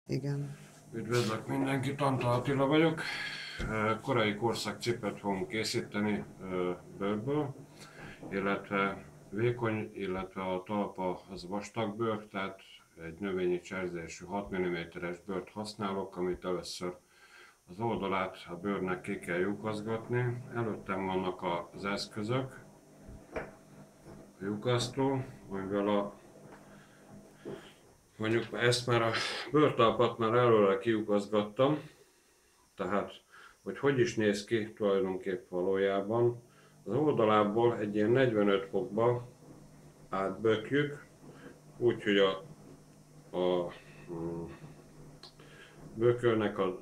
Igen. Üdvözlök mindenkit, Antal Attila vagyok. Korai korszak cipőt fogunk készíteni bőrből, illetve vékony, illetve a talpa az vastag bőr, tehát egy növényi cserzésű 6 mm-es bőrt használok, amit először az oldalát a bőrnek ki kell lyukaszgatni. Előttem vannak az eszközök, a lyukasztó, amivel mondjuk ezt már a bőrtalpat már előre kilyukaszgattam, tehát hogy is néz ki tulajdonképp valójában. Az oldalából egy ilyen 45 fokba átbökjük, úgyhogy a bökörnek az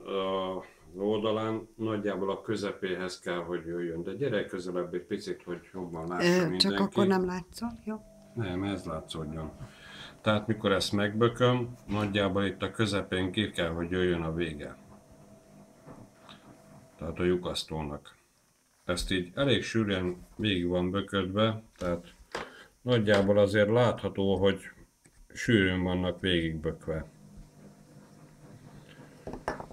oldalán nagyjából a közepéhez kell, hogy jöjjön. De gyere közelebb egy picit, hogy jobban lássa Csak akkor mindenki. nem látszol, jó? Nem, ez látszódjon. Tehát mikor ezt megbököm, nagyjából itt a közepén ki kell, hogy jöjjön a vége. Tehát a lyukasztónak. Ezt így elég sűrűn végig van böködve, tehát nagyjából azért látható, hogy sűrűn vannak végigbökve.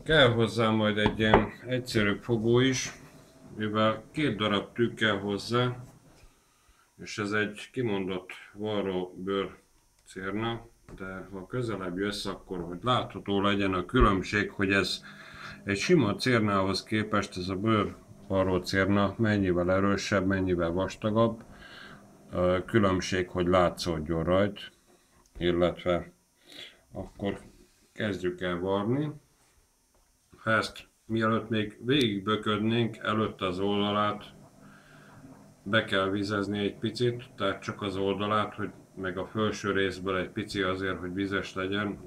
Kell hozzá majd egy ilyen egyszerűbb fogó is, mivel 2 darab tű kell hozzá, és ez egy kimondott varró bőr cérna, de ha közelebb jössz, akkor hogy látható legyen a különbség, hogy ez egy sima cérnához képest ez a bőr varró cérna mennyivel erősebb, mennyivel vastagabb, különbség, hogy látszódjon rajt, illetve akkor kezdjük el varni. Ha ezt mielőtt még végigböködnénk, előtte az oldalát be kell vizezni egy picit, tehát csak az oldalát, hogy meg a felső részből egy pici azért, hogy vizes legyen,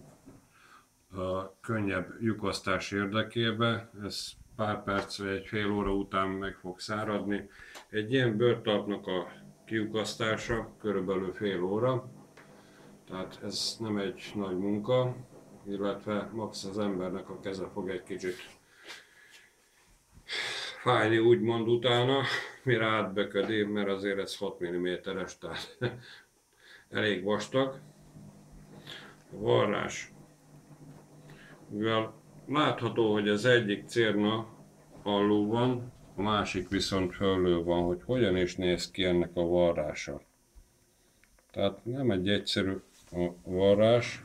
a könnyebb lyukasztás érdekében. Ez pár perc vagy egy fél óra után meg fog száradni. Egy ilyen bőrtalpnak a kilyukasztása körülbelül fél óra, tehát ez nem egy nagy munka, illetve max az embernek a keze fog egy kicsit fájni úgymond utána, mire átböködi, mert azért ez 6 mm-es, tehát elég vastag. A varrás. Mivel látható, hogy az egyik cérna alul van, a másik viszont fölül van, hogy hogyan is néz ki ennek a varrása. Tehát nem egy egyszerű a varrás,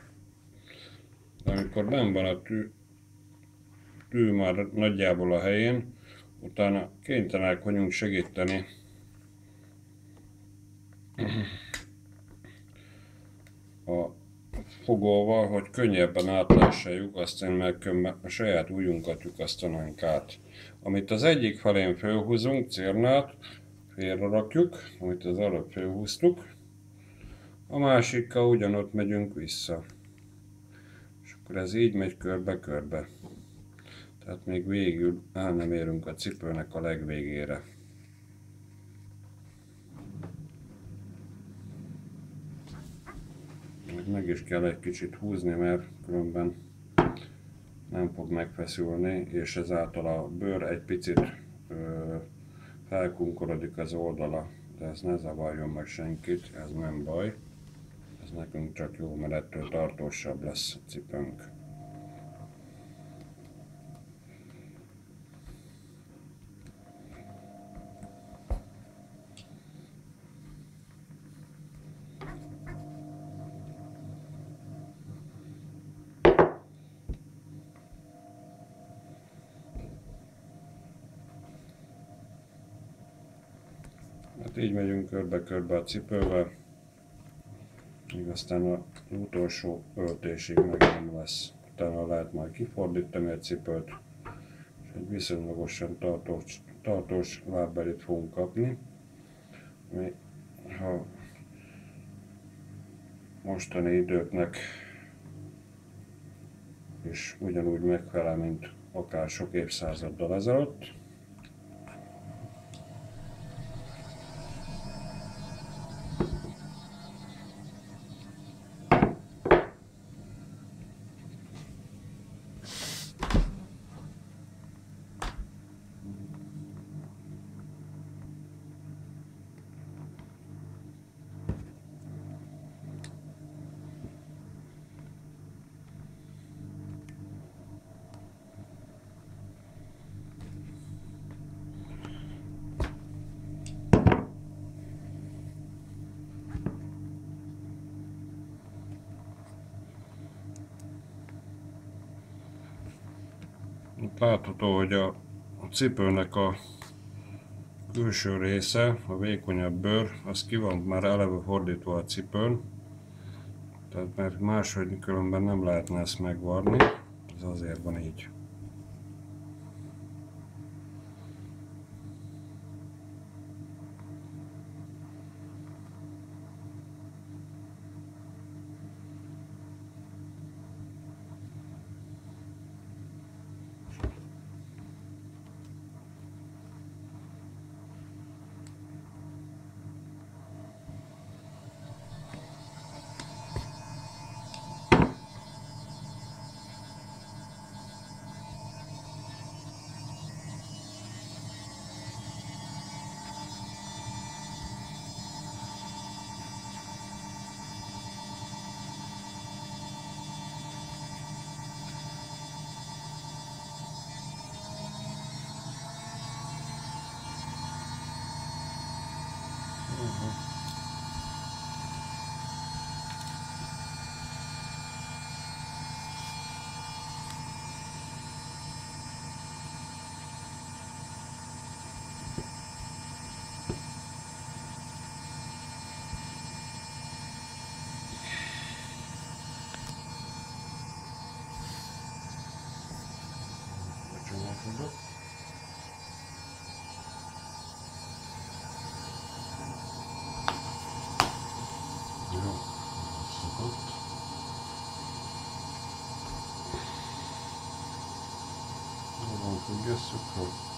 de amikor benn van a tű már nagyjából a helyén, utána kénytelenek vagyunk segíteni a fogóval, hogy könnyebben át lehessen lyukasztani, mert a saját ujjunkat lyukasztanánk át. Amit az egyik felén fölhúzunk, cérnát, félrerakjuk, amit az előbb fölhúztuk, a másikkal ugyanott megyünk vissza. És akkor ez így megy körbe-körbe. Tehát még végül el nem érünk a cipőnek a legvégére. Meg is kell egy kicsit húzni, mert különben nem fog megfeszülni, és ezáltal a bőr egy picit felkunkorodik az oldala, de ez ne zavarjon meg senkit, ez nem baj. Ez nekünk csak jó, mert ettől tartósabb lesz a cipőnk. Hát így megyünk körbe-körbe a cipővel, míg aztán az utolsó öltésig meg nem lesz. Utána lehet majd kifordítani a cipőt, és egy viszonylagosan tartós lábbelit fogunk kapni, ami ha mostani időknek is ugyanúgy megfelel, mint akár sok évszázaddal ezelőtt. Látható, hogy a cipőnek a külső része, a vékonyabb bőr, az ki van már eleve fordítva a cipőn, tehát mert máshogy különben nem lehetne ezt megvarni, ez azért van így. Függesszük, hogy